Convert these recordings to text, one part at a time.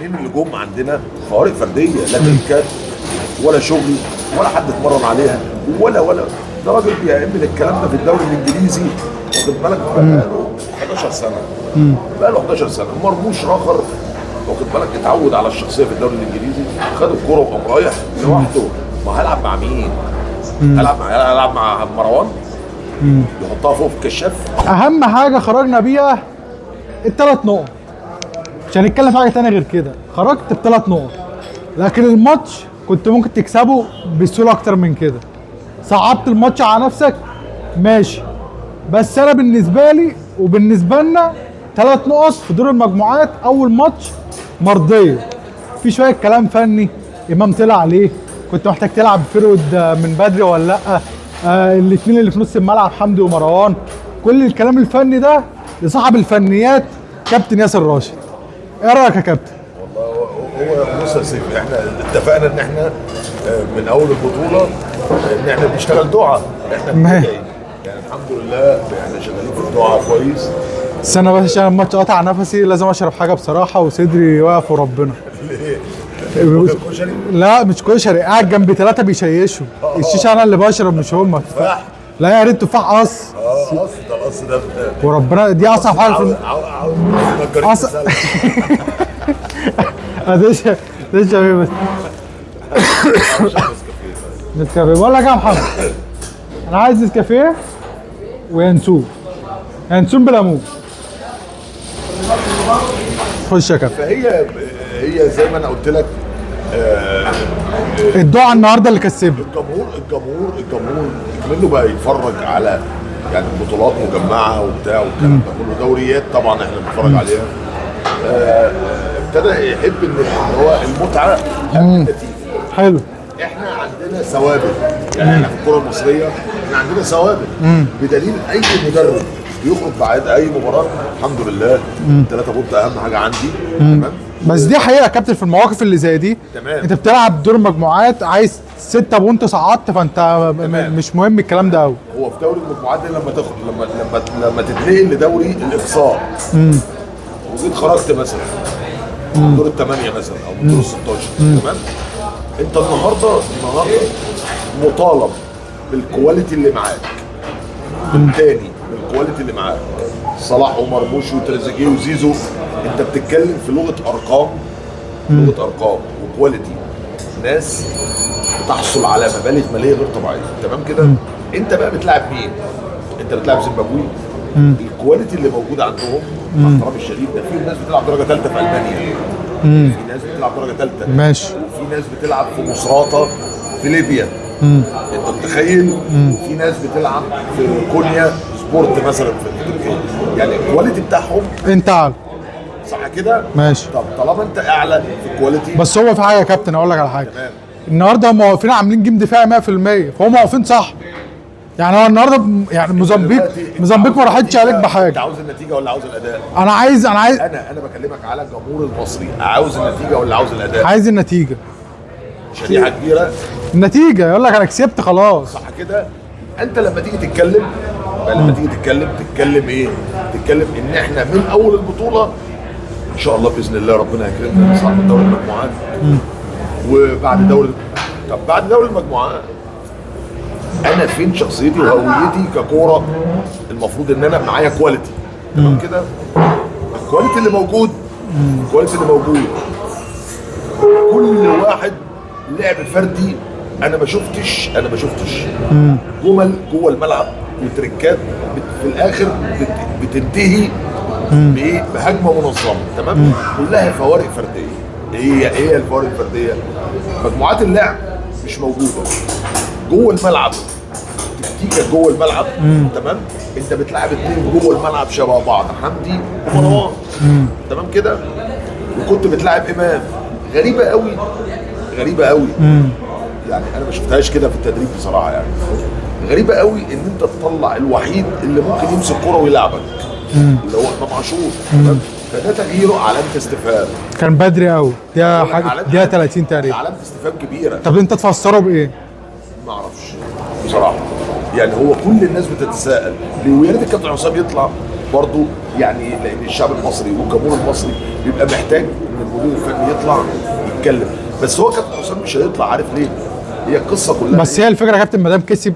الاثنين اللي جم عندنا فوارق فرديه، لا تركات ولا شغل ولا حد اتمرن عليها ولا ده راجل بيعمل الكلام ده في الدوري الانجليزي، واخد بالك، بقاله 11 سنه. بقاله 11 سنه. مرموش رخر، واخد بالك، اتعود على الشخصيه في الدوري الانجليزي، خد الكوره وقام رايح لوحده. ما هلعب مع مين؟ هلعب مع مروان يحطها فوق في الكشاف. اهم حاجه خرجنا بيها الثلاث نقط، مش هنتكلم في حاجه ثانيه غير كده. خرجت بثلاث نقط، لكن الماتش كنت ممكن تكسبه بسهوله اكتر من كده. صعبت الماتش على نفسك ماشي، بس انا بالنسبه لي وبالنسبه لنا 3 نقط في دور المجموعات اول ماتش مرضيه. في شويه كلام فني، امام طلع عليه، كنت محتاج تلعب فرود من بدري ولا لا، الاثنين اللي في نص الملعب حمدي ومروان، كل الكلام الفني ده لصاحب الفنيات كابتن ياسر راشد. ايه رايك يا كابتن؟ والله هو بص يا سيف، احنا اتفقنا ان احنا من اول البطوله ان احنا بنشتغل دعاء، احنا بندعي يعني الحمد لله، احنا شغالين في الدعاء كويس. بس انا بس عشان الماتش قطع نفسي لازم اشرب حاجه بصراحه، وصدري واقف وربنا. ليه؟ كشري؟ لا مش كشري، قاعد جنبي 3 بيشيشوا الشيشه، انا اللي بشرب مش هم. تفاح؟ لا يا ريت تفاح قص. قص ده، القص ده وربنا دي اصعب حاجه في تشرب ايه بس؟ نسكافيه. بقول لك يا محمد، انا عايز نسكافيه وينسون، ينسون بليمون. خش يا كابتن. هي زي ما انا قلت لك، الدعاء النهارده اللي كسبني. الجمهور منه بقى يتفرج على يعني بطولات مجمعه وبتاع والكلام ده كله، دوريات طبعا احنا بنتفرج عليها. ابتدى يحب ان هو المتعه النتيجه. حلو. احنا عندنا ثوابت، يعني احنا في الكره المصريه احنا عندنا ثوابت، بدليل اي مدرب بيخرج بعد اي مباراه الحمد لله 3 بونت اهم حاجه عندي. تمام. بس دي حقيقه يا كابتن، في المواقف اللي زي دي تمام. انت بتلعب دور مجموعات، عايز 6 بونت صعدت، فانت مش مهم الكلام ده قوي. هو في دوري المجموعات دي لما تخرج، لما تتنقل لدوري الاقصاء وجيت خرجت مثلا من دور الثمانيه مثلا او من دور ال 16، تمام، انت النهارده مطالب بالكواليتي اللي معاك، بالتاني بالكواليتي اللي معاك، صلاح ومرموش وتريزيجيه وزيزو. انت بتتكلم في لغه ارقام، لغه ارقام وكواليتي، ناس بتحصل على مبالغ ماليه غير طبيعيه. تمام كده. انت بقى بتلعب مين؟ انت بتلعب زيمبابوي. الكواليتي اللي موجوده عندهم مع احترامي الشديد ده، في ناس بتلعب درجه ثالثه في المانيا، في ناس بتلعب درجه ثالثه ماشي، وفي ناس بتلعب في مصراته في ليبيا، انت متخيل؟ وفي ناس بتلعب في كونيا سبورت مثلا في تركيا، يعني الكواليتي بتاعهم انت اعلى، صح كده؟ ماشي. طب طالما انت اعلى في الكواليتي، بس هو في حاجه يا كابتن اقول لك على حاجه. تمام. النهارده هم واقفين عاملين جيم دفاعي 100%، فهم واقفين صح. يعني هو النهارده يعني موزمبيق ما راحتش عليك بحاجه. انت عاوز النتيجه ولا عاوز الاداء؟ انا عايز انا بكلمك على الجمهور المصري، عاوز النتيجه ولا عاوز الاداء؟ عايز النتيجه. شريحه كبيره النتيجه، يقول لك انا كسبت خلاص. صح كده. انت لما تيجي تتكلم تتكلم ايه؟ تتكلم ان احنا من اول البطوله ان شاء الله باذن الله ربنا يكرمنا نصعد من دوري المجموعات. وبعد بعد دوري المجموعات انا فين شخصيتي وهويتي ككوره؟ المفروض ان انا معايا كواليتي، تمام كده. الكواليتي اللي موجود كل واحد لعب فردي. انا ما شفتش جمل جوه الملعب وتريكات في الاخر بتنتهي بايه؟ بهجمه منظمه، تمام. كلها فوارق فرديه. هي الفوارق الفرديه. مجموعات اللعب مش موجوده جوه الملعب، تكتيكه جوه الملعب، تمام. انت بتلعب 2 جوه الملعب شبه بعض، حمدي ومروان، تمام كده. وكنت بتلعب امام. غريبه قوي يعني انا ما شفتهاش كده في التدريب بصراحه. يعني غريبه قوي ان انت تطلع الوحيد اللي ممكن يمسك كوره ويلعبك اللي هو امام عاشور، تمام. فده تغييره علامه استفهام. كان بدري قوي، دقيقه 30 تقريبا، علامه استفهام كبيره. طب انت تفسره بايه؟ ما اعرفش بصراحه. يعني هو كل الناس بتتساءل ليه، ويا ريت الكابتن حسام يطلع برضه، يعني لان الشعب المصري والجمهور المصري بيبقى محتاج ان المدير الفني يطلع يتكلم، بس هو كابتن حسام مش هيطلع، عارف ليه؟ هي القصه كلها بس هي الفكره يا كابتن ما دام كسب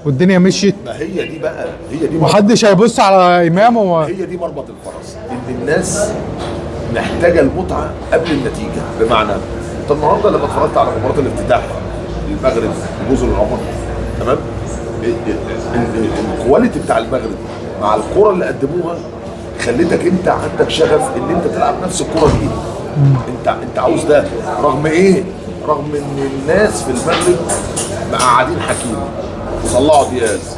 والدنيا مشيت، ما هي دي بقى، هي دي محدش هيبص على امام هي دي مربط الفرس، ان الناس محتاجه المتعه قبل النتيجه. بمعنى انت النهارده لما اتفرجت على مباراه الافتتاح المغرب جزر القمر، تمام؟ الكواليتي بتاع المغرب مع الكره اللي قدموها خلتك انت عندك شغف ان انت تلعب نفس الكره دي. انت عاوز ده، رغم ايه؟ رغم ان الناس في المغرب مقعدين حكيم وطلعوا دياز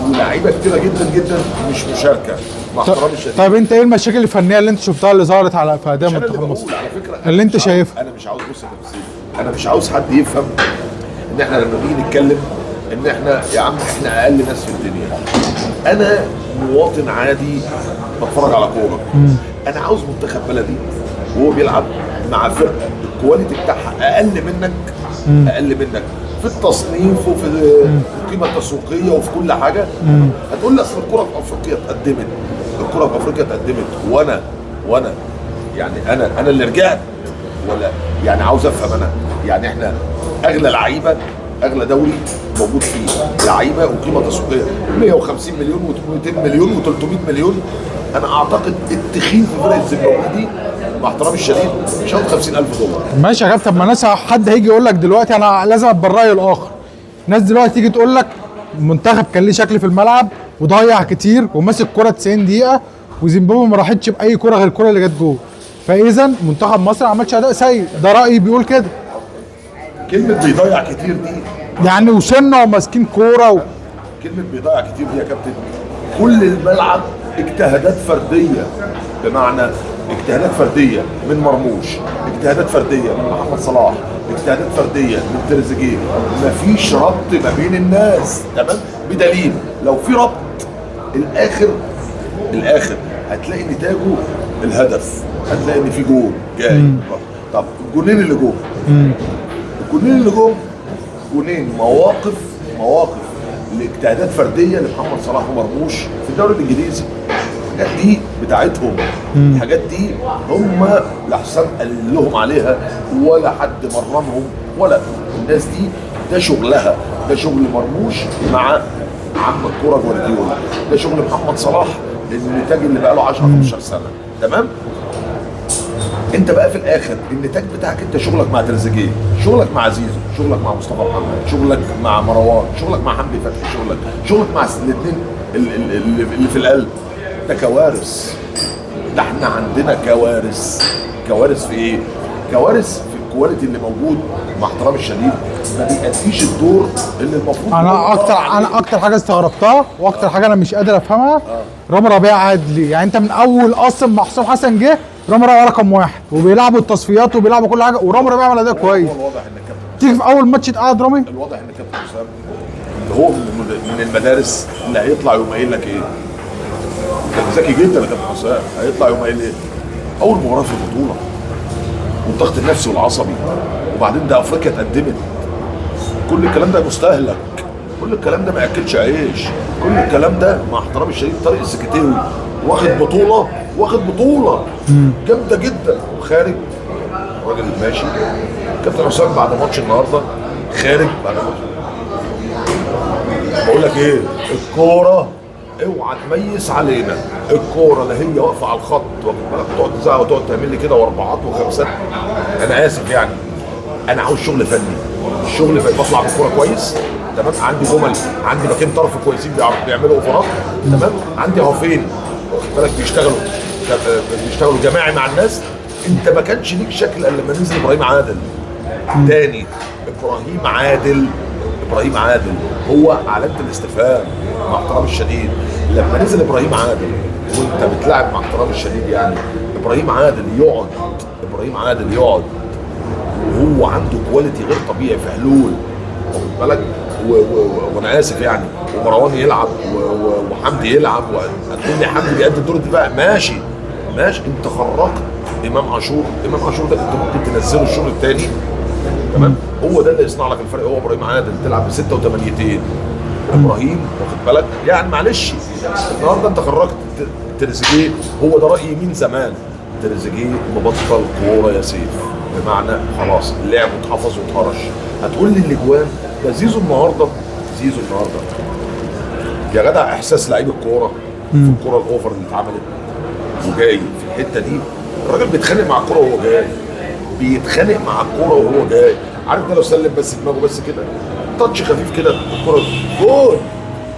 ولاعيبه كتيره جدا جدا مش مشاركه، مع احترامي الشديد. طيب انت ايه المشاكل الفنيه اللي انت شفتها اللي ظهرت على في اداء مش انا اللي منتخب مصر بقول على فكره، اللي انت شايفها؟ انا مش عاوز، بص يا تمثيل، انا مش عاوز حد يفهم ان احنا لما نيجي نتكلم ان احنا يا عم احنا اقل ناس في الدنيا. انا مواطن عادي بتفرج على كوره، انا عاوز منتخب بلدي وهو بيلعب مع فرقه الكواليتي بتاعها اقل منك، اقل منك في التصنيف وفي القيمه التسويقيه وفي كل حاجه. هتقول لي اصل الكوره في افريقيا اتقدمت، الكوره في افريقيا اتقدمت، وانا يعني انا اللي رجعت، ولا يعني عاوز افهم انا، يعني احنا اغلى لعيبه، اغلى دوري موجود فيه لعيبه وقيمه تسويقيه 150 مليون و200 مليون و300 مليون. انا اعتقد التخين في فرقه زيمبابوي دي مع احترامي الشديد مش هياخد $50,000. ماشي يا كابتن، طب ما ناس حد هيجي يقول لك دلوقتي انا لازم ابقى الراي الاخر. ناس دلوقتي تيجي تقول لك المنتخب كان ليه شكل في الملعب وضيع كتير وماسك كرة 90 دقيقة وزيمبابوي ما راحتش بأي كرة غير الكرة اللي جت جول، فإذا منتخب مصر ما عملش أداء سيء. ده رأيي بيقول كده. كلمه بيضيع كتير دي يعني وصلنا وماسكين كورة كلمه بيضيع كتير دي يا كابتن، كل الملعب اجتهادات فرديه. بمعنى اجتهادات فرديه من مرموش، اجتهادات فرديه من محمد صلاح، اجتهادات فرديه من تريزيجيه، مفيش ربط ما بين الناس، تمام؟ بدليل لو في ربط الاخر هتلاقي نتاجه الهدف، هتلاقي ان في جول جاي. طب الجولين اللي جم، جولين مواقف لاجتهادات فرديه لمحمد صلاح ومرموش في الدوري الانجليزي. الحاجات دي بتاعتهم، الحاجات دي هم لا حسام قال لهم عليها ولا حد مرنهم، ولا الناس دي ده شغلها، ده شغل مرموش مع عم الكوره جوارديولا، ده شغل محمد صلاح النتاج اللي بقى له 10 15 سنه، تمام؟ انت بقى في الاخر النتاج بتاعك انت شغلك مع تريزيجيه، شغلك مع زيزو، شغلك مع مصطفى محمد، شغلك مع مروان، شغلك مع حمدي فتحي، شغلك مع الاثنين اللي في القلب. ده كوارث، ده احنا عندنا كوارث في ايه؟ كوارث في الكواليتي اللي موجود مع احترامي الشديد، ما بيأديش الدور اللي المفروض. انا اكتر حاجه استغربتها واكتر حاجه انا مش قادر افهمها، رامي ربيعه قاعد ليه؟ يعني انت من اول اصلا ما حسام حسن جه رامي ربيعه رقم واحد وبيلعبوا التصفيات وبيلعبوا كل حاجه ورامي ربيعه عمل اداء كويس. هو الواضح ان الكابتن تيجي في اول ماتش تقعد رامي، الواضح ان الكابتن حسام اللي هو من المدارس اللي هيطلع يقوم قايل لك ايه؟ كان ذكي جدا يا كابتن حسام، هيطلع يقوم قايل ايه؟ اول مباراه في البطوله والضغط النفسي والعصبي، وبعدين ده افريقيا اتقدمت، كل الكلام ده مستهلك، كل الكلام ده ما ياكلش عيش، كل الكلام ده مع احترامي الشديد طارق السكتاوي واخد بطوله جامده جدا وخارج راجل ماشي. كابتن حسام بعد ماتش النهارده خارج بعد ماتش، بقول لك ايه؟ الكوره اوعى تميز علينا، الكوره لا هي واقفه على الخط واخد بالك تقعد تزعق وتقعد تعمل لي كده واربعات وخمسات. انا اسف يعني، انا عاوز شغل فني، الشغل فني بطلع بالكوره كويس، تمام؟ عندي جمل، عندي باكين طرف كويسين بيعملوا اوفرات، تمام؟ عندي هافين واخد بالك بيشتغلوا جماعي مع الناس. انت ما كانش ليك شكل الا لما نزل ابراهيم عادل تاني. ابراهيم عادل هو علامه الاستفهام مع احترامي الشديد. لما نزل ابراهيم عادل وانت بتلعب مع احترامي الشديد، يعني ابراهيم عادل يقعد وهو عنده كواليتي غير طبيعي في حلول، واخد بالك؟ وانا اسف يعني، ومروان يلعب وحمدي يلعب، وهتقول لي حمدي بيأدي دور الدفاع، ماشي انت خرجت امام عاشور ده انت ممكن تنزله الشغل الثاني، تمام؟ هو ده اللي يصنع لك الفرق، هو ابراهيم عادل تلعب ب6 و8 ابراهيم، واخد بالك؟ يعني معلش النهارده انت خرجت تريزيجيه، هو ده رايي من زمان، تريزيجيه مبطل كوره يا سيف، بمعنى خلاص اللعب اتحفظ واتهرش. هتقول لي الاجوان ده زيزو النهارده، زيزو النهارده يا جدع احساس لعيب الكوره في الكوره الاوفر اللي اتعملت وجاي في الحته دي، الراجل بيتخانق مع الكوره وهو جاي، بيتخانق مع الكوره وهو جاي. عارف ده لو سلم بس دماغه بس كده تاتش خفيف كده الكوره جول.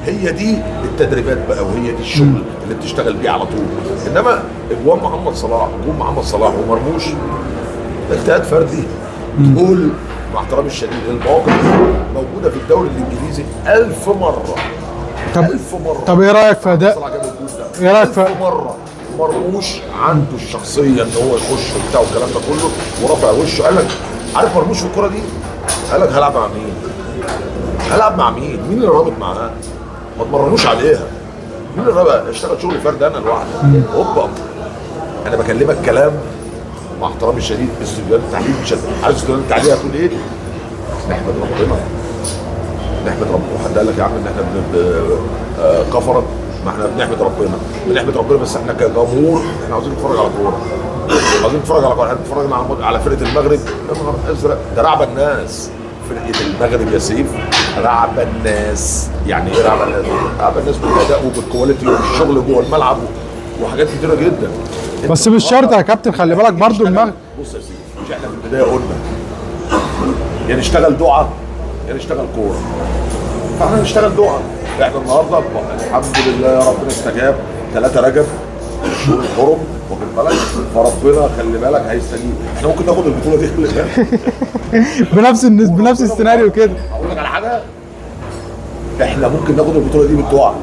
هي دي التدريبات بقى، وهي دي الشغل اللي بتشتغل بيه على طول. انما اجوان محمد صلاح، جول محمد صلاح ومرموش اجتهاد فردي. جول مع احترامي الشديد، المواقف دي موجوده في الدوري الانجليزي 1000 مره. طب 1000 مره. طب ايه رايك في اداء؟ صلاح جاب الجول ده ايه رايك في 1000 مره. مرموش عنده الشخصيه ان هو يخش وبتاع والكلام ده كله، ورفع وشه قال لك، عارف مرموش في الكوره دي قال لك هلعب مع مين؟ هلعب مع مين؟ مين اللي رابط معاه؟ ما تمرنوش عليها. مين اللي رابط؟ اشتغل شغل فرد انا لوحدي. هوبا انا بكلمك كلام مع احترامي الشديد، استوديوهات التحليل مش عارف استوديوهات التحليل هتقول ايه؟ نحمد ربنا، نحمد ربنا. حد قال لك يا عم ان احنا كفره؟ ما احنا بنحمد ربنا، بنحمد ربنا، بس احنا كجمهور احنا عاوزين نتفرج على كوره، عاوزين نتفرج على كوره. نتفرج على فرقه المغرب، يا نهار ازرق ده رعب الناس. فرقه المغرب يا سيف رعب الناس. يعني ايه رعب الناس؟ رعب الناس بالاداء وبالكواليتي والشغل جوه الملعب وحاجات كتيره جدا. بس مش شرط يا كابتن، خلي بالك برضو المغرب. بص يا سيدي، مش احنا في البدايه قلنا يا نشتغل دعاء يا نشتغل كوره، فاحنا نشتغل دعاء. احنا النهارده الحمد لله يا ربنا استجاب 3 رجب الشهور الحرم، واخد بالك؟ فربنا خلي بالك هيستجيب. احنا ممكن ناخد البطوله دي بنفس السيناريو كده. اقول لك على حاجه، احنا ممكن ناخد البطوله دي بالدعاء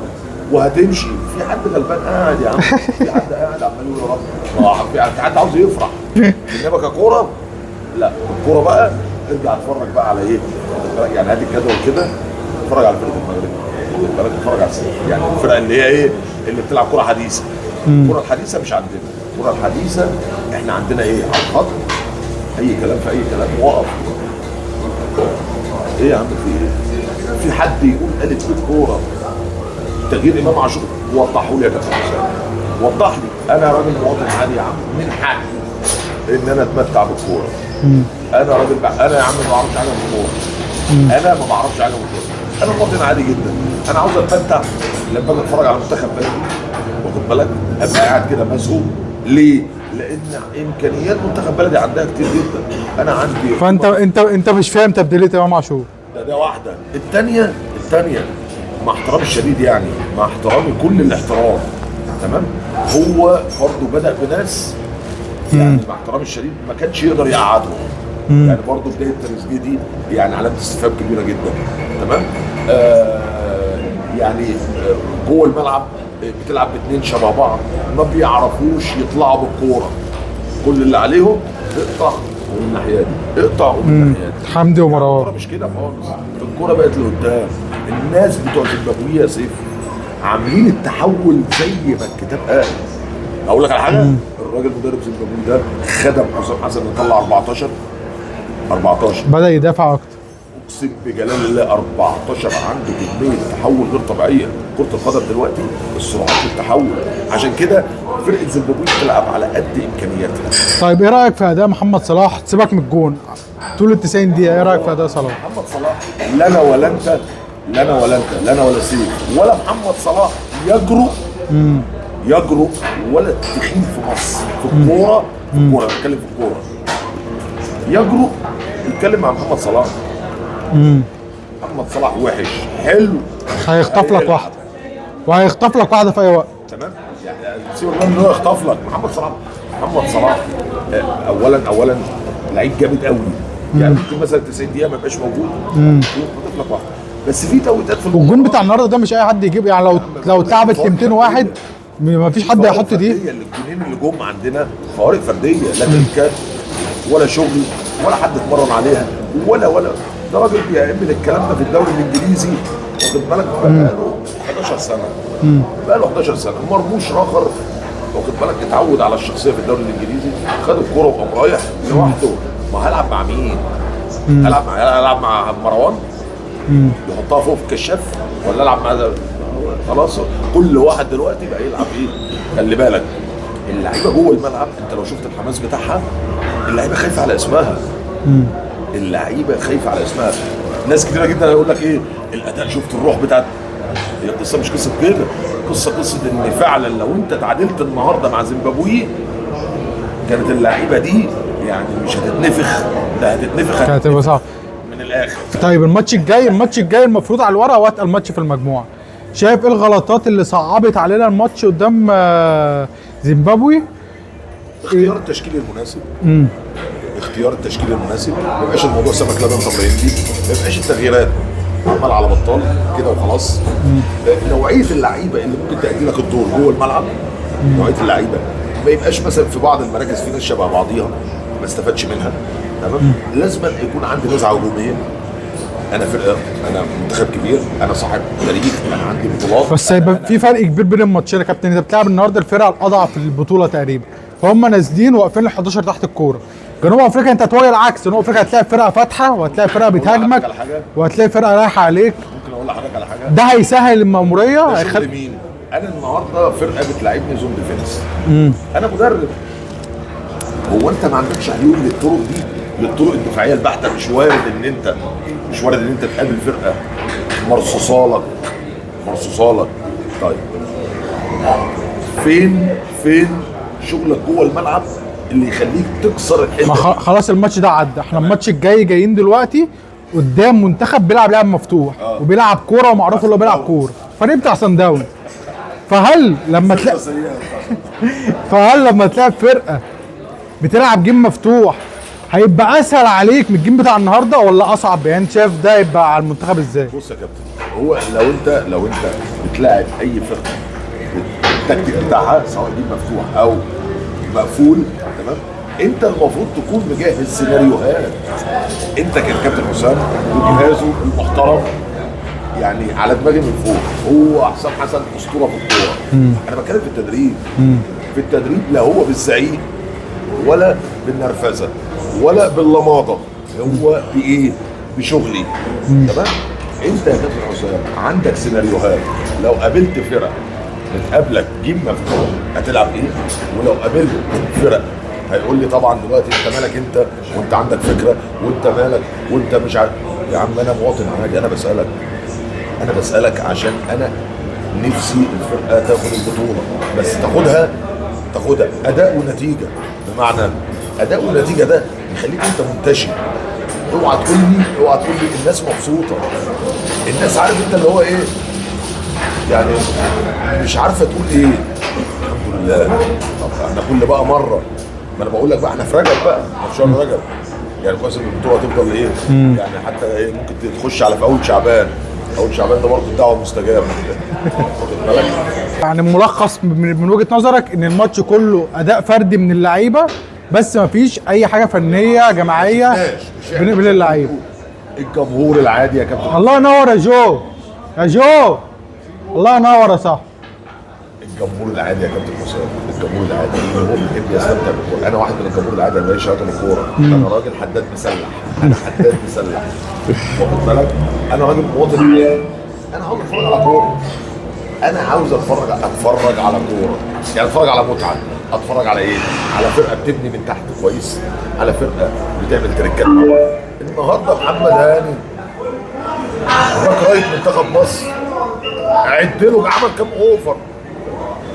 وهتمشي. في حد غلبان قاعد يا عم، في حد قاعد عمال يقول يا رب، في حد عاوز يفرح. انما ككوره لا، الكوره بقى ارجع اتفرج بقى على ايه؟ يعني هات الجدول كده، اتفرج على فرقه المغرب، اتفرج على يعني الفرقه اللي هي ايه؟ اللي بتلعب كوره حديثه. الكوره الحديثه مش عندنا، الكوره الحديثه احنا عندنا ايه؟ على الخط اي كلام في اي كلام، وقف. ايه يا عم في ايه؟ في حد يقول قالت في الكوره تغيير امام عاشور؟ وضحوا لي يا كابتن حسام، وضح لي. انا راجل مواطن عادي يا عم، من حقي ان انا اتمتع بالكوره. انا راجل انا يا عم ما بعرفش حاجه من الكوره، انا ما بعرفش حاجه من الكوره، انا مواطن عادي جدا. انا عاوز اتمتع لما اجي اتفرج على منتخب بلدي، واخد بالك؟ ابقى قاعد كده مسؤول. ليه؟ لان امكانيات منتخب بلدي عندها كتير جدا، انا عندي. فانت مش فاهم تبديليه امام عاشور. ده واحده. الثانيه مع احترامي الشديد، يعني مع احترامي كل الاحترام، تمام؟ هو برضه بدأ بناس يعني مع احترامي الشديد ما كانش يقدر يقعدهم. يعني برضه بدايه تريزيجيه دي يعني علامه استفهام كبيره جدا، تمام؟ يعني جوه الملعب بتلعب باثنين شبه بعض ما بيعرفوش يطلعوا بالكوره، كل اللي عليهم اقطع ومن الناحيه دي، اقطع ومن الناحيه دي. حمدي ومروان. الكوره مش كده خالص، الكوره بقت لقدام. الناس بتوع زيمبابوي يا سيف عاملين التحول زي ما الكتاب قال. اقول لك على حاجه، الراجل مدرب زيمبابوي ده خدم حسام حسن يطلع 14 بدأ يدافع اكتر. اقسم بجلال الله 14 عنده كميه تحول غير طبيعيه. كره القدم دلوقتي السرعات والتحول، عشان كده فرقه زيمبابوي بتلعب على قد امكانياتها. طيب ايه رايك في اداء محمد صلاح؟ سيبك من الجون طول ال 90 دقيقه، ايه رايك في اداء صلاح؟ محمد صلاح لا انا ولا انت، لا انا ولا انت، لا انا ولا سيف ولا محمد صلاح يجرؤ ولا التخين في مصر في الكوره، انا بتكلم في الكوره، يجرؤ يتكلم مع محمد صلاح. محمد صلاح وحش حلو، هيخطف لك واحده، وهيخطف لك واحده في اي وقت، تمام؟ يعني سيبك من ان هو يخطف لك. محمد صلاح اولا لعيب جامد قوي، يعني ممكن مثلا 90 دقيقه ما يبقاش موجود يخطف لك واحده، بس في توقيتات في والجون بتاع النهارده ده مش اي حد يجيب، يعني لو اتلعبت لمتين واحد ما فيش حد هيحط دي. الجونين اللي جم عندنا فوارق فرديه، لا تركات ولا شغل ولا حد اتمرن عليها ولا ده راجل بيعمل الكلام ده في الدوري الانجليزي، واخد بالك؟ بقاله 11 سنه، بقاله 11 سنه. مرموش رخر، واخد بالك؟ اتعود على الشخصيه في الدوري الانجليزي، خد الكوره وقام رايح لوحده. ما هلعب مع مين؟ هلعب مع مروان يحطها فوق في الكشاف، ولا العب مع خلاص كل واحد دلوقتي بقى يلعب ايه؟ خلي بالك اللعيبه جوه الملعب انت لو شفت الحماس بتاعها، اللعيبه خايفه على اسمها. اللعيبه خايفه على اسمها. ناس كتيره جدا هيقول لك ايه الاداء، شفت الروح بتاعت. هي القصه مش قصه كده، قصه ان فعلا لو انت تعادلت النهارده مع زيمبابوي كانت اللعيبه دي يعني مش هتتنفخ، ده هتتنفخ كانت هتبقى صعبه من الاخر. طيب الماتش الجاي المفروض على الورق واتقل ماتش في المجموعه. شايف ايه الغلطات اللي صعبت علينا الماتش قدام زيمبابوي؟ اختيار التشكيل المناسب. اختيار التشكيل المناسب، ما يبقاش الموضوع سمك لبن تمرين دي، ما يبقاش التغييرات عمال على بطال كده وخلاص. نوعيه اللعيبه اللي ممكن تأدي لك الدور جوه الملعب، نوعيه اللعيبه ما يبقاش مثلا في بعض المراكز في ناس شبه بعضيها ما استفادش منها. تمام، لازم يكون عندي نزعه هجوميه. انا فرقه، انا منتخب كبير، انا صاحب تاريخ، انا عندي بطولات. بس هيبقى في فرق كبير بين الماتشين يا كابتن. انت بتلعب النهارده الفرقه الاضعف في البطوله تقريبا، فهم نازلين واقفين ال 11 تحت الكوره. جنوب افريقيا انت هتواجه العكس، جنوب افريقيا هتلاقي فرقه فاتحه وهتلاقي فرقه بتهاجمك وهتلاقي فرقه رايحه عليك. ممكن اقول لحضرتك على حاجه؟ ده هيسهل المأموريه. ده شغل مين؟ انا النهارده فرقه بتلعبني زون ديفنس، انا مدرب. هو انت ما عندكش حلول للطرق دي، للطرق الدفاعيه البحته؟ مش وارد ان انت تقابل فرقه مرصوصه لك. طيب فين شغلك جوه الملعب اللي يخليك تكسر الحته؟ خلاص الماتش ده عدى، احنا الماتش الجاي جايين دلوقتي قدام منتخب بيلعب لعب مفتوح وبيلعب كوره ومعروف اللي هو بيلعب كوره، فريق بتاع صن داونز. فهل لما تلاعب فرقه بتلعب جيم مفتوح هيبقى اسهل عليك من الجيم بتاع النهارده ولا اصعب؟ يعني انت شايف ده يبقى على المنتخب ازاي؟ بص يا كابتن، هو لو انت بتلاعب اي فرقه التكتيك بتاعها سواء جيم مفتوح او مقفول، تمام، انت المفروض تكون مجهز سيناريوهات. انت كابتن حسام وجهازه المحترم يعني على دماغي من فوق. هو حسام حسن اسطوره في الكوره. انا بتكلم في التدريب. في التدريب لا هو بالزعيق ولا بالنرفزه ولا باللماضه، هو بايه؟ بشغلي. تمام، انت يا كابتن حسام عندك سيناريوهات. لو قابلت فرق بتقابلك جيم مفتوح هتلعب ايه؟ ولو قابلت فرق هيقول لي طبعا دلوقتي انت مالك انت وانت عندك فكره وانت مالك وانت مش عارف. يا عم انا مواطن عادي، انا بسالك عشان انا نفسي الفرقه تاخد البطوله، بس تاخدها اداء ونتيجه. بمعنى اداء ونتيجه ده يخليك انت منتشر. اوعى تقول لي الناس مبسوطه، الناس عارف انت اللي هو ايه يعني، مش عارفه تقول ايه. الحمد لله. طب احنا كل بقى مره، ما انا بقول لك بقى احنا في رجب بقى، في شهر رجب، يعني كويس ان البطوله تفضل ايه يعني، حتى ايه ممكن تخش على في اول شعبان ده برضه الدعوه مستجابه. واخد بالك؟ يعني ملخص من وجهه نظرك ان الماتش كله اداء فردي من اللعيبه بس ما فيش اي حاجه فنيه جماعيه بين اللعيبه. الجمهور العادي يا كابتن. الله ينور يا جو، الله ينور يا صاحبي. الجمهور العادي يا كابتن حسام، الجمهور العادي اللي هو بيحب يستمتع بالكوره. انا واحد من الجمهور العادي اللي ماليش علاقه بالكوره، انا راجل حداد مسلح. واخد بالك؟ انا راجل مواطن، انا عاوز اتفرج على كوره. انا عاوز اتفرج على كوره، يعني اتفرج على متعه. اتفرج على ايه؟ على فرقه بتبني من تحت كويس، على فرقه بتعمل تريكات مع بعض. النهارده محمد هاني باك رايت منتخب مصر، عد له عمل كام اوفر.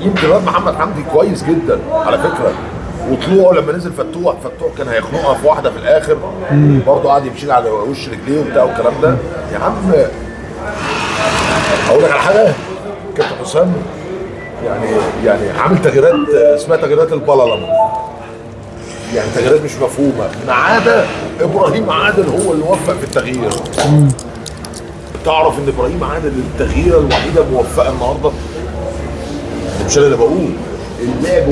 يمكن الواد محمد حمدي كويس جدا على فكره، وطلوعه لما نزل فتوح كان هيخنقها في واحده في الاخر، برضه قعد يمشي على وش رجليه وبتاع والكلام ده. يا عم اقول لك على حاجه، كابتن حسام يعني عامل تغييرات اسمها تغييرات البللم، يعني تغييرات مش مفهومه، ما عدا ابراهيم عادل هو اللي وفق في التغيير. تعرف ان ابراهيم عادل التغييره الوحيده الموفقه النهارده، مش انا اللي بقول، اللعب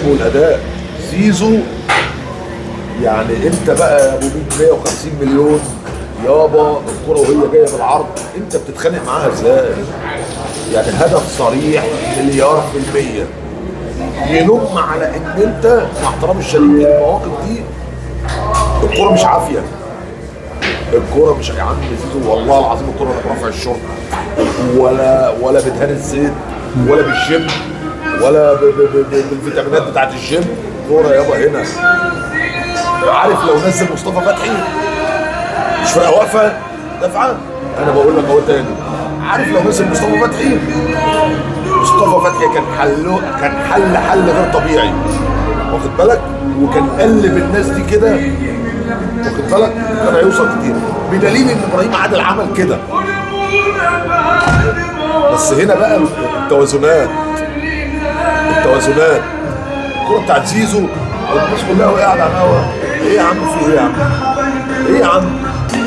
والاداء. زيزو يعني انت بقى يا ابو 150 مليون يابا، الكره وهي جايه بالعرض انت بتتخانق معاها ازاي؟ يعني هدف صريح مليار%. يلوم على ان انت مع احترامي الشديد المواقف دي الكره مش عافيه. الكره مش يا عم زيزو، والله العظيم الكره لا برفع الشرطه ولا بدهان الزيت ولا بالشم. ولا بالفيتامينات بتاعت الجيم. كوره يابا هنا. عارف لو نزل مصطفى فتحي مش فرقه واقفه دافعه. انا بقول لك اهو تاني، عارف لو نزل مصطفى فتحي، مصطفى فتحي كان حل غير طبيعي، واخد بالك؟ وكان قلب الناس دي كده، واخد بالك؟ كان هيوصل كتير، بدليل ان ابراهيم عادل عمل كده. بس هنا بقى التوازنات الكوره بتاعت زيزو الناس كلها وهي قاعده على الهوا. ايه يا عم في ايه يا عم؟ ايه يا عم؟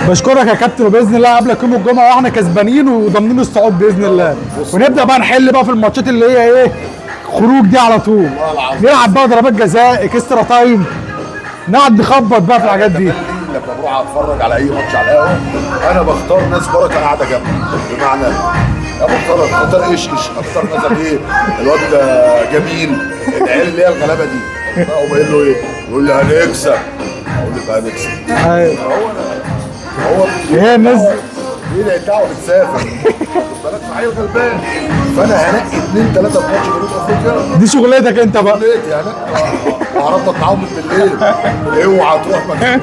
بشكرك يا كابتن، وباذن الله قبلك يوم الجمعه واحنا كسبانين وضامنين الصعود باذن الله، ونبدا بقى نحل بقى في الماتشات اللي هي ايه خروج دي على طول، نلعب بقى ضربات جزاء اكسترا تايم، نقعد نخبط بقى في الحاجات دي. لما بروح اتفرج على اي ماتش على القهوه انا بختار ناس بركه قاعده جنبي، بمعنى اختار ايش اختار مثلا ايه الواد جميل، العيال اللي هي الغلابه دي، اقوم قايل له ايه؟ يقول لي هنكسب، اقول له بقى هنكسب. ايوه هو هي الناس ايه لقيتها وبتسافر، خد بالك في عيل غلبان، فانا هنقي 2 3 في ماتش جنوب افريقيا. دي شغلتك انت بقى. شغلتي يعني وهربط معاهم بالليل، اوعى تروح مكان.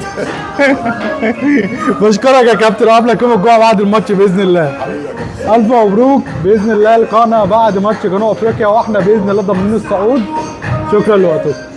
بشكرك يا كابتن، وقابلك يوم الجمعه بعد الماتش باذن الله. الف مبروك، باذن الله لقانا بعد ماتش جنوب افريقيا واحنا باذن الله ضامنين الصعود. شكرا لوقتكم.